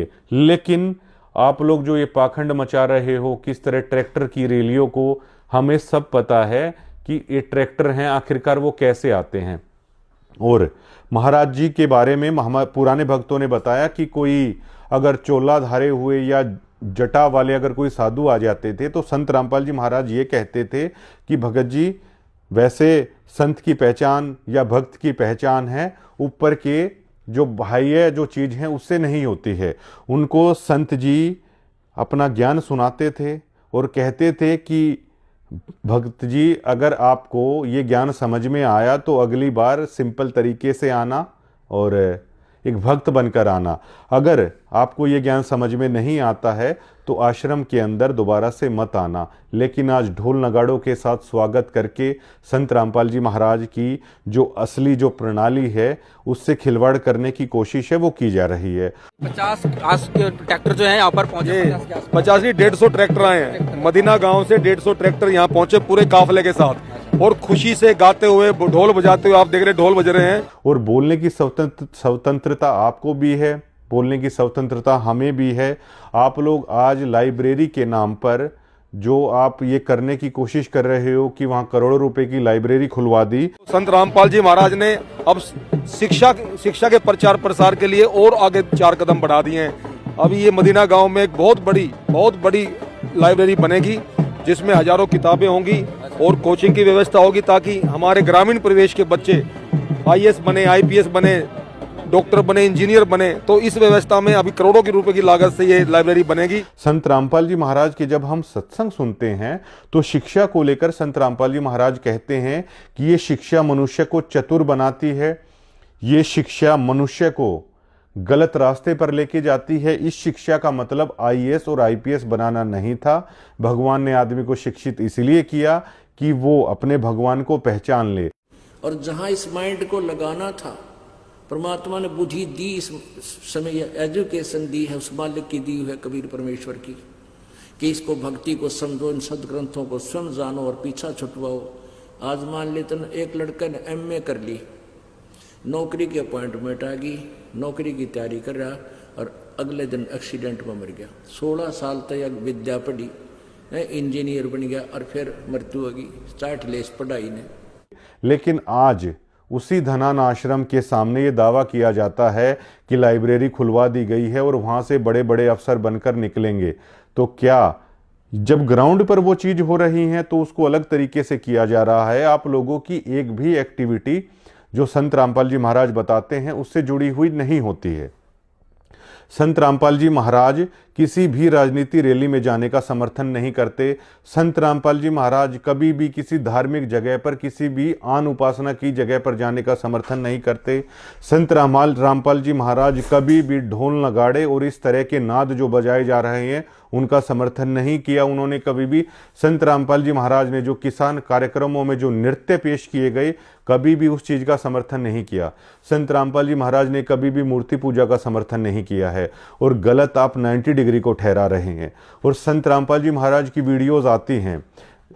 लेकिन आप लोग जो ये पाखंड मचा रहे हो किस तरह ट्रैक्टर की रैलियों को, हमें सब पता है कि ये ट्रैक्टर हैं, आखिरकार वो कैसे आते हैं। और महाराज जी के बारे में पुराने भक्तों ने बताया कि कोई अगर चोला धारे हुए या जटा वाले अगर कोई साधु आ जाते थे तो संत रामपाल जी महाराज ये कहते थे कि भगत जी, वैसे संत की पहचान या भक्त की पहचान है ऊपर के जो बाह्य जो चीज है उससे नहीं होती है। उनको संत जी अपना ज्ञान सुनाते थे और कहते थे कि भक्त जी, अगर आपको ये ज्ञान समझ में आया तो अगली बार सिंपल तरीके से आना और एक भक्त बनकर आना। अगर आपको ये ज्ञान समझ में नहीं आता है तो आश्रम के अंदर दोबारा से मत आना। लेकिन आज ढोल नगाड़ों के साथ स्वागत करके संत रामपाल जी महाराज की जो असली जो प्रणाली है उससे खिलवाड़ करने की कोशिश है वो की जा रही है। 50 ट्रैक्टर जो है यहाँ पर पहुंचे, 50 नहीं 150 ट्रैक्टर आए हैं। मदीना गांव से 150 ट्रैक्टर यहाँ पहुंचे पूरे काफले के साथ और खुशी से गाते हुए ढोल बजाते हुए, आप देख रहे ढोल बज रहे हैं। और बोलने की स्वतंत्रता आपको भी है, बोलने की स्वतंत्रता हमें भी है। आप लोग आज लाइब्रेरी के नाम पर जो आप ये करने की कोशिश कर रहे हो कि वहां करोड़ों रुपए की लाइब्रेरी खुलवा दी। संत रामपाल जी महाराज ने अब शिक्षा के प्रचार प्रसार के लिए और आगे 4 कदम बढ़ा दिए हैं। अभी ये मदीना गांव में एक बहुत बड़ी लाइब्रेरी बनेगी जिसमें हजारों किताबें होंगी और कोचिंग की व्यवस्था होगी ताकि हमारे ग्रामीण परिवेश के बच्चे IAS बने, IPS बने, डॉक्टर बने, इंजीनियर बने। तो इस व्यवस्था में अभी करोड़ों की रुपए की लागत से ये लाइब्रेरी बनेगी। संत रामपाल जी महाराज के जब हम सत्संग सुनते हैं तो शिक्षा को लेकर संत रामपाल जी महाराज कहते हैं कि ये शिक्षा मनुष्य को चतुर बनाती है, ये शिक्षा मनुष्य को गलत रास्ते पर लेके जाती है। इस शिक्षा का मतलब IAS और IPS बनाना नहीं था। भगवान ने आदमी को शिक्षित इसलिए किया कि वो अपने भगवान को पहचान ले। और जहां इस माइंड को लगाना था, परमात्मा ने बुद्धि दी, इस समय एजुकेशन दी है, उस मालिक की दी हुई है कबीर परमेश्वर की, कि इसको भक्ति को समझो, इन सदग्रंथों को स्वयं जानो और पीछा छुटवाओ। आज मान लेते न एक लड़का ने MA कर ली, नौकरी की अपॉइंटमेंट आ गई, नौकरी की तैयारी कर रहा और अगले दिन एक्सीडेंट में मर गया। 16 साल तक विद्या पढ़ी, इंजीनियर बन गया और फिर मृत्यु होगी, स्टार्ट ले इस पढ़ाई ने। लेकिन आज उसी धनान आश्रम के सामने ये दावा किया जाता है कि लाइब्रेरी खुलवा दी गई है और वहां से बड़े बड़े अफसर बनकर निकलेंगे। तो क्या जब ग्राउंड पर वो चीज हो रही है तो उसको अलग तरीके से किया जा रहा है। आप लोगों की एक भी एक्टिविटी जो संत रामपाल जी महाराज बताते हैं उससे जुड़ी हुई नहीं होती है। संत रामपाल जी महाराज किसी भी राजनीति रैली में जाने का समर्थन नहीं करते। संत रामपाल जी महाराज कभी भी किसी धार्मिक जगह पर, किसी भी आन उपासना की जगह पर जाने का समर्थन नहीं करते। संत रामपाल जी महाराज कभी भी ढोल नगाड़े और इस तरह के नाद जो बजाए जा रहे हैं उनका समर्थन नहीं किया उन्होंने कभी भी। संत रामपाल जी महाराज ने जो किसान कार्यक्रमों में जो नृत्य पेश किए गए, कभी भी उस चीज का समर्थन नहीं किया। संत रामपाल जी महाराज ने कभी भी मूर्ति पूजा का समर्थन नहीं किया है और गलत आप 90 डिग्री को ठहरा रहे हैं। और संत रामपाल जी महाराज की वीडियोस आती हैं,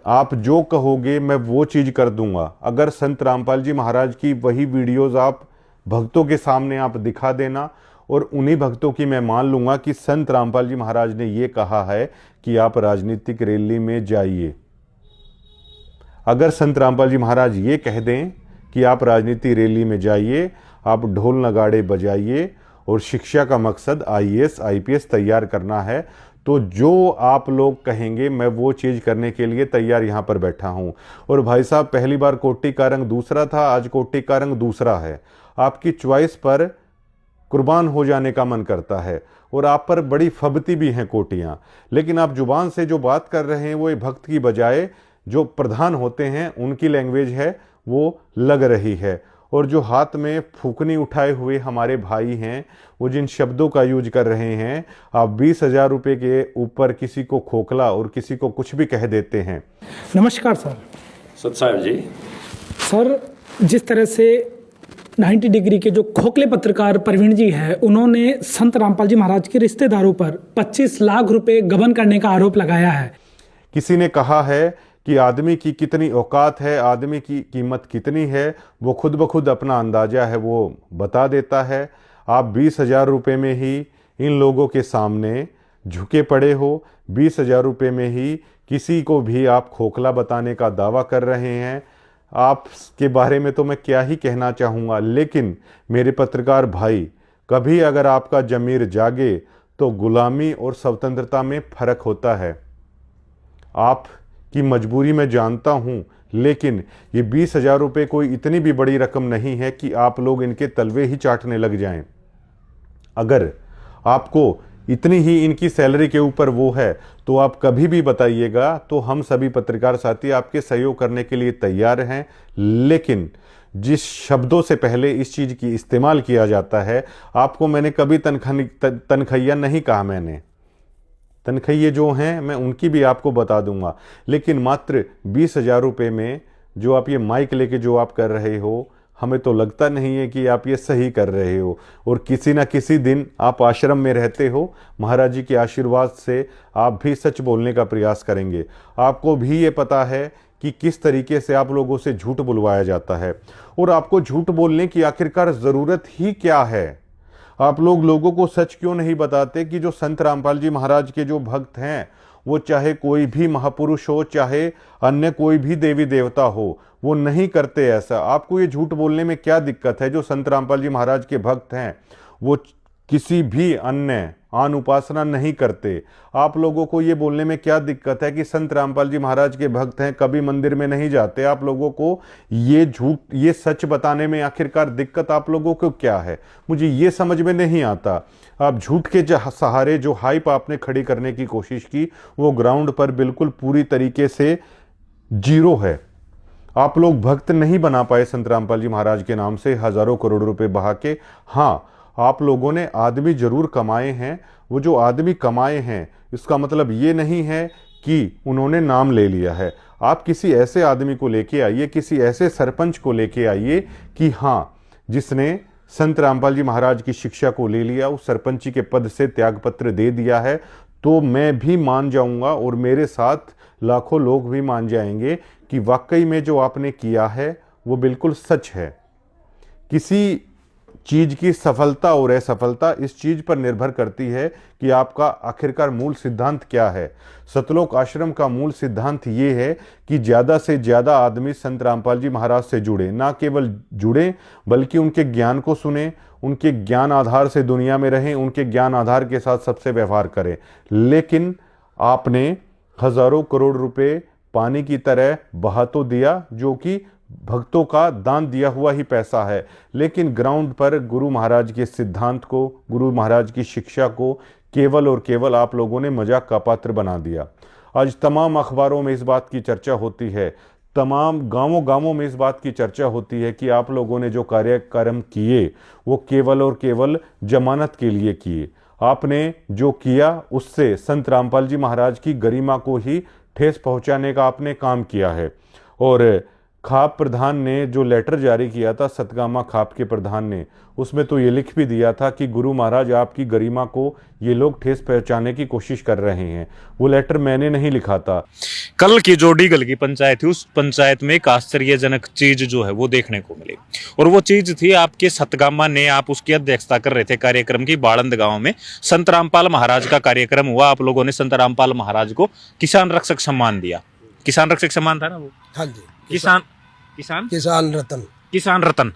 आप जो कहोगे मैं वो चीज कर दूंगा। अगर संत रामपाल जी महाराज की वही वीडियोस आप भक्तों के सामने आप दिखा देना और उन्हीं भक्तों की मैं मान लूंगा कि संत रामपाल जी महाराज ने ये कहा है कि आप राजनीतिक रैली में जाइए। अगर संत रामपाल जी महाराज ये कह दें कि आप राजनीति रैली में जाइए, आप ढोल नगाड़े बजाइए और शिक्षा का मकसद IAS IPS तैयार करना है, तो जो आप लोग कहेंगे मैं वो चीज़ करने के लिए तैयार यहाँ पर बैठा हूँ। और भाई साहब, पहली बार कोटी का रंग दूसरा था, आज कोटी का रंग दूसरा है। आपकी चॉइस पर कुर्बान हो जाने का मन करता है और आप पर बड़ी फबती भी हैं कोटियाँ, लेकिन आप जुबान से जो बात कर रहे हैं वो ये भक्त की बजाय जो प्रधान होते हैं उनकी लैंग्वेज है वो लग रही है। और जो हाथ में फूकनी उठाए हुए हमारे भाई हैं वो जिन शब्दों का यूज कर रहे हैं, आप 20,000 रुपये के ऊपर किसी को खोखला और किसी को कुछ भी कह देते हैं। नमस्कार सर। सत साहब जी। सर, जिस तरह से 90 डिग्री के जो खोखले पत्रकार प्रवीण जी हैं, उन्होंने संत रामपाल जी महाराज के रिश्तेदारों पर 25 लाख रुपए गबन करने का आरोप लगाया है। किसी ने कहा है कि आदमी की कितनी औकात है, आदमी की कीमत कितनी है, वो खुद ब खुद अपना अंदाजा है वो बता देता है। आप 20,000 रुपये में ही इन लोगों के सामने झुके पड़े हो। 20,000 रुपये में ही किसी को भी आप खोखला बताने का दावा कर रहे हैं। आपके बारे में तो मैं क्या ही कहना चाहूँगा, लेकिन मेरे पत्रकार भाई, कभी अगर आपका जमीर जागे तो गुलामी और स्वतंत्रता में फ़र्क होता है। आपकी मजबूरी मैं जानता हूँ, लेकिन ये 20,000 रुपये कोई इतनी भी बड़ी रकम नहीं है कि आप लोग इनके तलवे ही चाटने लग जाएं। अगर आपको इतनी ही इनकी सैलरी के ऊपर वो है तो आप कभी भी बताइएगा, तो हम सभी पत्रकार साथी आपके सहयोग करने के लिए तैयार हैं। लेकिन जिस शब्दों से पहले इस चीज़ की इस्तेमाल किया जाता है, आपको मैंने कभी तनखैया नहीं कहा। मैंने तनखैये जो हैं मैं उनकी भी आपको बता दूंगा, लेकिन मात्र 20,000 रुपये में जो आप ये माइक लेके जो आप कर रहे हो, हमें तो लगता नहीं है कि आप ये सही कर रहे हो। और किसी ना किसी दिन आप आश्रम में रहते हो, महाराज जी के आशीर्वाद से आप भी सच बोलने का प्रयास करेंगे। आपको भी ये पता है कि किस तरीके से आप लोगों से झूठ बुलवाया जाता है, और आपको झूठ बोलने की आखिरकार ज़रूरत ही क्या है। आप लोग लोगों को सच क्यों नहीं बताते कि जो संत रामपाल जी महाराज के जो भक्त हैं, वो चाहे कोई भी महापुरुष हो, चाहे अन्य कोई भी देवी देवता हो, वो नहीं करते ऐसा। आपको ये झूठ बोलने में क्या दिक्कत है? जो संत रामपाल जी महाराज के भक्त हैं वो किसी भी अन्य आन उपासना नहीं करते। आप लोगों को ये बोलने में क्या दिक्कत है कि संत रामपाल जी महाराज के भक्त हैं, कभी मंदिर में नहीं जाते? आप लोगों को ये झूठ, ये सच बताने में आखिरकार दिक्कत आप लोगों को क्या है? मुझे ये समझ में नहीं आता। आप झूठ के सहारे जो हाइप आपने खड़ी करने की कोशिश की, वो ग्राउंड पर बिल्कुल पूरी तरीके से जीरो है। आप लोग भक्त नहीं बना पाए संत रामपाल जी महाराज के नाम से हजारों करोड़ रुपए बहा के। हाँ, आप लोगों ने आदमी जरूर कमाए हैं। वो जो आदमी कमाए हैं, इसका मतलब ये नहीं है कि उन्होंने नाम ले लिया है। आप किसी ऐसे आदमी को लेके आइए, किसी ऐसे सरपंच को लेके आइए कि हाँ, जिसने संत रामपाल जी महाराज की शिक्षा को ले लिया, उस सरपंची के पद से त्यागपत्र दे दिया है, तो मैं भी मान जाऊंगा और मेरे साथ लाखों लोग भी मान जाएंगे कि वाकई में जो आपने किया है वो बिल्कुल सच है। किसी चीज की सफलता और असफलता इस चीज पर निर्भर करती है कि आपका आखिरकार मूल सिद्धांत क्या है। सतलोक आश्रम का मूल सिद्धांत ये है कि ज्यादा से ज्यादा आदमी संत रामपाल जी महाराज से जुड़े, ना केवल जुड़े बल्कि उनके ज्ञान को सुने, उनके ज्ञान आधार से दुनिया में रहें, उनके ज्ञान आधार के साथ सबसे व्यवहार करें। लेकिन आपने हजारों करोड़ रुपए पानी की तरह बहा तो दिया, जो कि भक्तों का दान दिया हुआ ही पैसा है, लेकिन ग्राउंड पर गुरु महाराज के सिद्धांत को, गुरु महाराज की शिक्षा को केवल और केवल आप लोगों ने मजाक का पात्र बना दिया। आज तमाम अखबारों में इस बात की चर्चा होती है, तमाम गांवों गांवों में इस बात की चर्चा होती है कि आप लोगों ने जो कार्यक्रम किए वो केवल और केवल जमानत के लिए किए। आपने जो किया उससे संत रामपाल जी महाराज की गरिमा को ही ठेस पहुंचाने का आपने काम किया है। और खाप प्रधान ने जो लेटर जारी किया था, सतगामा खाप के प्रधान ने, उसमें तो ये लिख भी दिया था कि गुरु महाराज आपकी गरिमा को ये लोग ठेस पहुंचाने की कोशिश कर रहे हैं। वो लेटर मैंने नहीं लिखा था। कल की जो डीगल की पंचायत थी, उस पंचायत में एक आश्चर्यजनक चीज जो है वो देखने को मिली, और वो चीज थी आपके सतगामा ने, आप उसकी अध्यक्षता कर रहे थे कार्यक्रम की। बाड़ंद गांव में संत रामपाल महाराज का कार्यक्रम हुआ। आप लोगों ने संत रामपाल महाराज को किसान रक्षक सम्मान दिया। किसान रक्षक सम्मान था ना वो? हाँ जी, किसान रतन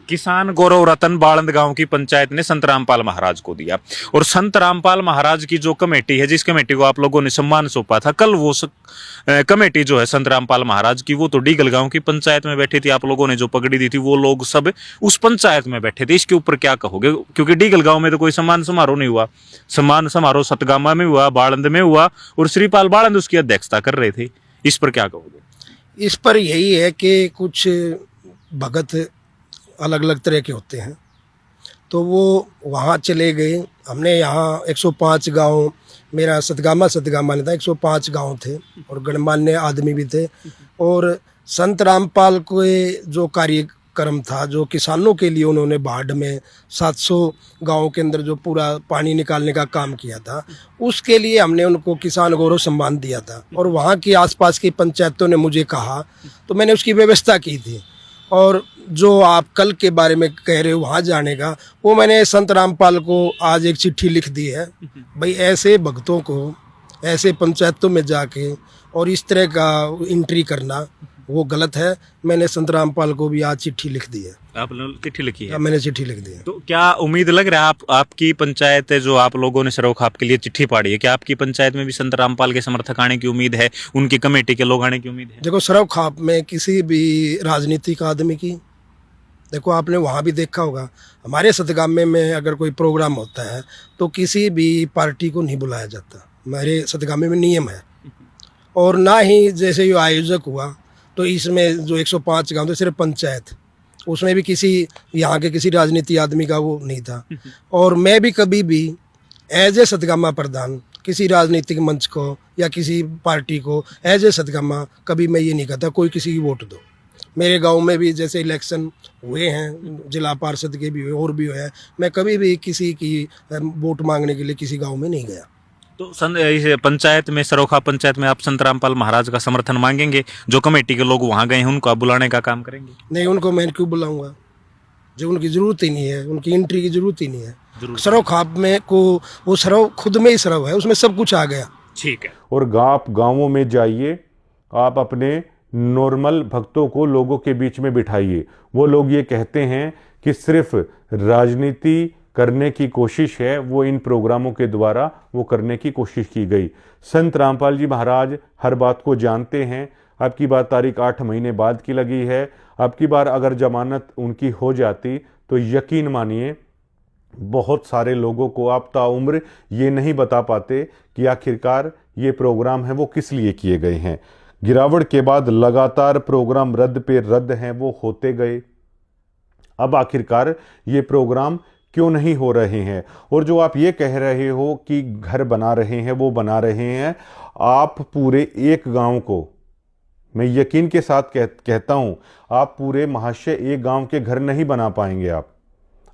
किसान गौरव रतन बाड़ंद गांव की पंचायत ने संत रामपाल महाराज को दिया। और संत रामपाल महाराज की जो कमेटी है, जिस कमेटी को आप लोगों ने सम्मान सौंपा था, कल वो कमेटी जो है संत रामपाल महाराज की, वो तो डीगल गांव की पंचायत में बैठी थी। आप लोगों ने जो पगड़ी दी थी, वो लोग सब उस पंचायत में बैठे थे। इसके ऊपर क्या कहोगे? क्योंकि डीगल गांव में तो कोई सम्मान समारोह नहीं हुआ। सम्मान समारोह सतगामा में हुआ, बाड़ंद में हुआ, और श्रीपाल बाड़ंद उसकी अध्यक्षता कर रहे थे। इस पर क्या कहोगे? इस पर यही है कि कुछ भगत अलग अलग तरह के होते हैं, तो वो वहाँ चले गए। हमने यहाँ 105 गांव, मेरा सतगामा नहीं था, 105 गांव थे और गणमान्य आदमी भी थे। और संत रामपाल के जो कार्यक्रम था, जो किसानों के लिए उन्होंने बाढ़ में 700 गांवों के अंदर जो पूरा पानी निकालने का काम किया था, उसके लिए हमने उनको किसान गौरव सम्मान दिया था। और वहाँ की आसपास की पंचायतों ने मुझे कहा, तो मैंने उसकी व्यवस्था की थी। और जो आप कल के बारे में कह रहे हो वहाँ जाने का, वो मैंने संत रामपाल को आज एक चिट्ठी लिख दी है। भाई ऐसे भक्तों को ऐसे पंचायतों में जाके और इस तरह का एंट्री करना वो गलत है। मैंने संत रामपाल को भी आज चिट्ठी लिख दी है। आपने चिट्ठी लिखी है? मैंने चिट्ठी लिख दी है। तो क्या उम्मीद लग रहा है आपकी पंचायत है जो आप लोगों ने सरोखाप के लिए चिट्ठी पाड़ी है, क्या आपकी पंचायत में भी संत रामपाल के समर्थक आने की उम्मीद है, उनकी कमेटी के लोग आने की उम्मीद है? देखो सरव खाप में किसी भी राजनीतिक आदमी की, देखो आपने वहाँ भी देखा होगा, हमारे सतगामे में अगर कोई प्रोग्राम होता है तो किसी भी पार्टी को नहीं बुलाया जाता। हमारे सतगामे में नियम है। और ना ही जैसे ये आयोजक हुआ तो इसमें जो 105 गांव थे सिर्फ पंचायत, उसमें भी किसी यहाँ के किसी राजनीति आदमी का वो नहीं था। और मैं भी कभी भी एज ए सतगामा प्रधान किसी राजनीतिक मंच को या किसी पार्टी को एज ए सतगामा कभी मैं ये नहीं कहता कोई किसी की वोट दो। मेरे गांव में भी जैसे इलेक्शन हुए हैं, जिला पार्षद के भी हुए और भी हुए हैं, मैं कभी भी किसी की वोट मांगने के लिए किसी गांव में नहीं गया। तो इस पंचायत में, सरोखा पंचायत में आप संत रामपाल महाराज का समर्थन मांगेंगे? जो कमेटी के लोग वहां गए हैं उनको आप बुलाने का काम करेंगे? नहीं, उनको मैं क्यों बुलाऊंगा जो उनकी जरूरत ही नहीं है, उनकी एंट्री की जरूरत ही नहीं है। सरव खाप में को वो सरव खुद में ही सरव है, उसमें सब कुछ आ गया। ठीक है। और आप गांवों में जाइए, आप अपने नॉर्मल भक्तों को लोगों के बीच में बिठाइए। वो लोग ये कहते हैं कि सिर्फ राजनीति करने की कोशिश है, वो इन प्रोग्रामों के द्वारा वो करने की कोशिश की गई। संत रामपाल जी महाराज हर बात को जानते हैं। अब की बार तारीख 8 महीने बाद की लगी है। अब की बार अगर जमानत उनकी हो जाती तो यकीन मानिए बहुत सारे लोगों को आप ताउम्र ये नहीं बता पाते कि आखिरकार ये प्रोग्राम है वो किस लिए किए गए हैं। गिरावट के बाद लगातार प्रोग्राम रद्द पे रद्द हैं, वो होते गए। अब आखिरकार ये प्रोग्राम क्यों नहीं हो रहे हैं? और जो आप ये कह रहे हो कि घर बना रहे हैं, वो बना रहे हैं, आप पूरे एक गांव को, मैं यकीन के साथ कहता हूं, आप पूरे महाशय एक गांव के घर नहीं बना पाएंगे। आप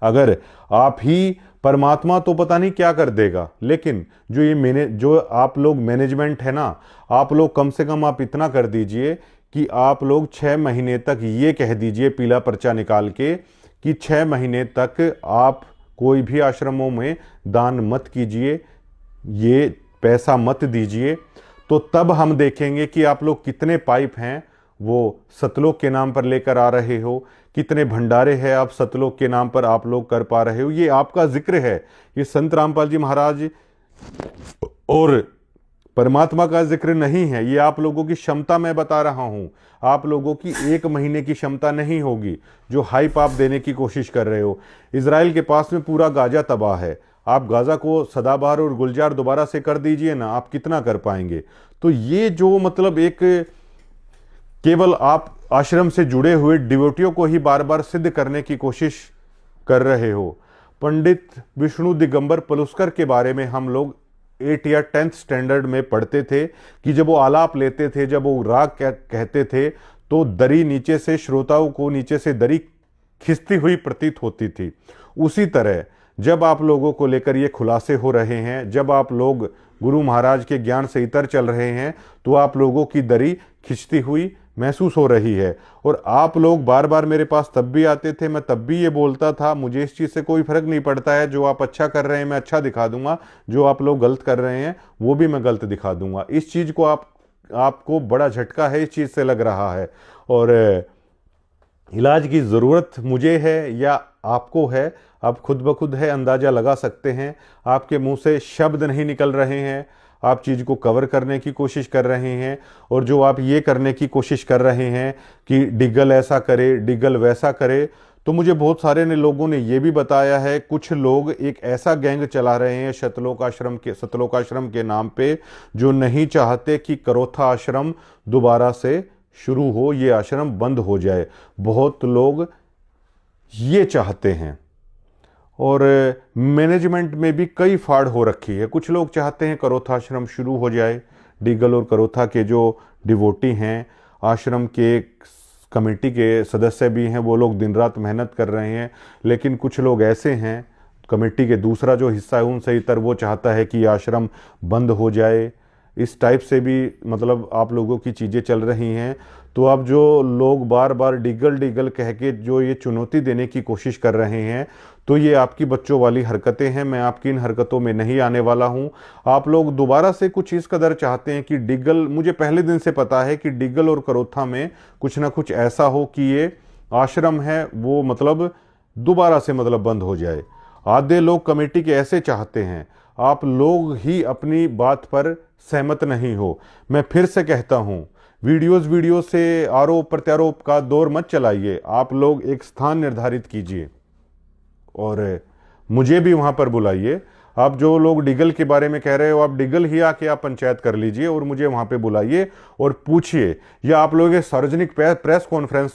अगर आप ही, परमात्मा तो पता नहीं क्या कर देगा, लेकिन जो आप लोग मैनेजमेंट है ना, आप लोग कम से कम आप इतना कर दीजिए कि आप लोग 6 महीने तक ये कह दीजिए पीला पर्चा निकाल के कि 6 महीने तक आप कोई भी आश्रमों में दान मत कीजिए, ये पैसा मत दीजिए। तो तब हम देखेंगे कि आप लोग कितने पाइप हैं वो सतलोक के नाम पर लेकर आ रहे हो, कितने भंडारे हैं आप सतलोक के नाम पर आप लोग कर पा रहे हो। ये आपका जिक्र है, ये संत रामपाल जी महाराज और परमात्मा का जिक्र नहीं है। ये आप लोगों की क्षमता मैं बता रहा हूं। आप लोगों की 1 महीने की क्षमता नहीं होगी जो हाइप आप देने की कोशिश कर रहे हो। इजराइल के पास में पूरा गाजा तबाह है, आप गाजा को सदाबहार और गुलजार दोबारा से कर दीजिए ना, आप कितना कर पाएंगे? तो ये जो मतलब एक केवल आप आश्रम से जुड़े हुए डिवोटियों को ही बार बार सिद्ध करने की कोशिश कर रहे हो। पंडित विष्णु दिगंबर पलुस्कर के बारे में हम लोग 8 या 10th स्टैंडर्ड में पढ़ते थे कि जब वो आलाप लेते थे, जब वो राग कहते थे, तो दरी नीचे से, श्रोताओं को नीचे से दरी खिंचती हुई प्रतीत होती थी। उसी तरह जब आप लोगों को लेकर ये खुलासे हो रहे हैं, जब आप लोग गुरु महाराज के ज्ञान से इतर चल रहे हैं, तो आप लोगों की दरी खिंचती हुई महसूस हो रही है। और आप लोग बार बार मेरे पास तब भी आते थे, मैं तब भी ये बोलता था मुझे इस चीज़ से कोई फर्क नहीं पड़ता है, जो आप अच्छा कर रहे हैं मैं अच्छा दिखा दूंगा, जो आप लोग गलत कर रहे हैं वो भी मैं गलत दिखा दूंगा। इस चीज़ को आपको बड़ा झटका है, इस चीज़ से लग रहा है। और इलाज की ज़रूरत मुझे है या आपको है, आप खुद ब खुद है अंदाज़ा लगा सकते हैं। आपके मुंह से शब्द नहीं निकल रहे हैं, आप चीज़ को कवर करने की कोशिश कर रहे हैं। और जो आप ये करने की कोशिश कर रहे हैं कि डिग्गल ऐसा करे, डिग्गल वैसा करे, तो मुझे बहुत सारे लोगों ने ये भी बताया है, कुछ लोग एक ऐसा गैंग चला रहे हैं सतलोक आश्रम के नाम पे, जो नहीं चाहते कि करोथा आश्रम दोबारा से शुरू हो, ये आश्रम बंद हो जाए। बहुत लोग ये चाहते हैं और मैनेजमेंट में भी कई फाड़ हो रखी है। कुछ लोग चाहते हैं करोथा आश्रम शुरू हो जाए। डिगल और करोथा के जो डिवोटी हैं, आश्रम के कमेटी के सदस्य भी हैं, वो लोग दिन रात मेहनत कर रहे हैं। लेकिन कुछ लोग ऐसे हैं, कमेटी के दूसरा जो हिस्सा है उनसे इतर, वो चाहता है कि आश्रम बंद हो जाए। इस टाइप से भी मतलब आप लोगों की चीज़ें चल रही हैं। तो अब जो लोग बार बार डिगल डिगल कह के जो ये चुनौती देने की कोशिश कर रहे हैं, तो ये आपकी बच्चों वाली हरकतें हैं। मैं आपकी इन हरकतों में नहीं आने वाला हूं। आप लोग दोबारा से कुछ इस कदर चाहते हैं कि डिगल, मुझे पहले दिन से पता है कि डिगल और करोथा में कुछ ना कुछ ऐसा हो कि ये आश्रम है वो मतलब दोबारा से मतलब बंद हो जाए। आधे लोग कमेटी के ऐसे चाहते हैं, आप लोग ही अपनी बात पर सहमत नहीं हो। मैं फिर से कहता हूं, वीडियो से आरोप प्रत्यारोप का दौर मत चलाइए। आप लोग एक स्थान निर्धारित कीजिए और मुझे भी वहां पर बुलाइए। आप जो लोग डिगल के बारे में कह रहे हो, आप डिगल ही आके आप पंचायत कर लीजिए और मुझे वहां पे बुलाइए और पूछिए, या आप लोग सार्वजनिक प्रेस कॉन्फ्रेंस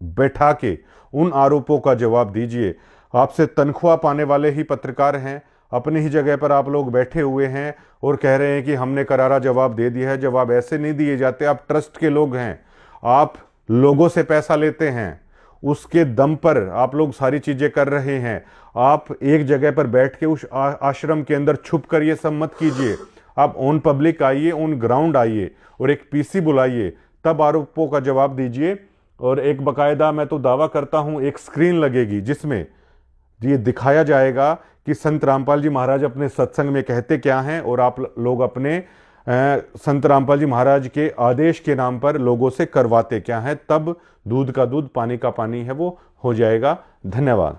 बैठा के उन आरोपों का जवाब दीजिए। आपसे तनख्वाह पाने वाले ही पत्रकार हैं, अपनी ही जगह पर आप लोग बैठे हुए हैं और कह रहे हैं कि हमने करारा जवाब दे दिया है। जवाब ऐसे नहीं दिए जाते। आप ट्रस्ट के लोग हैं, आप लोगों से पैसा लेते हैं, उसके दम पर आप लोग सारी चीजें कर रहे हैं। आप एक जगह पर बैठ के उस आश्रम के अंदर छुप कर ये सब मत कीजिए। आप ऑन पब्लिक आइए, ऑन ग्राउंड आइए और एक पीसी बुलाइए, तब आरोपों का जवाब दीजिए। और एक बकायदा, मैं तो दावा करता हूं, एक स्क्रीन लगेगी जिसमें ये दिखाया जाएगा कि संत रामपाल जी महाराज अपने सत्संग में कहते क्या हैं और आप लोग अपने संत रामपाल जी महाराज के आदेश के नाम पर लोगों से करवाते क्या हैं। तब दूध का दूध पानी का पानी है वो हो जाएगा। धन्यवाद।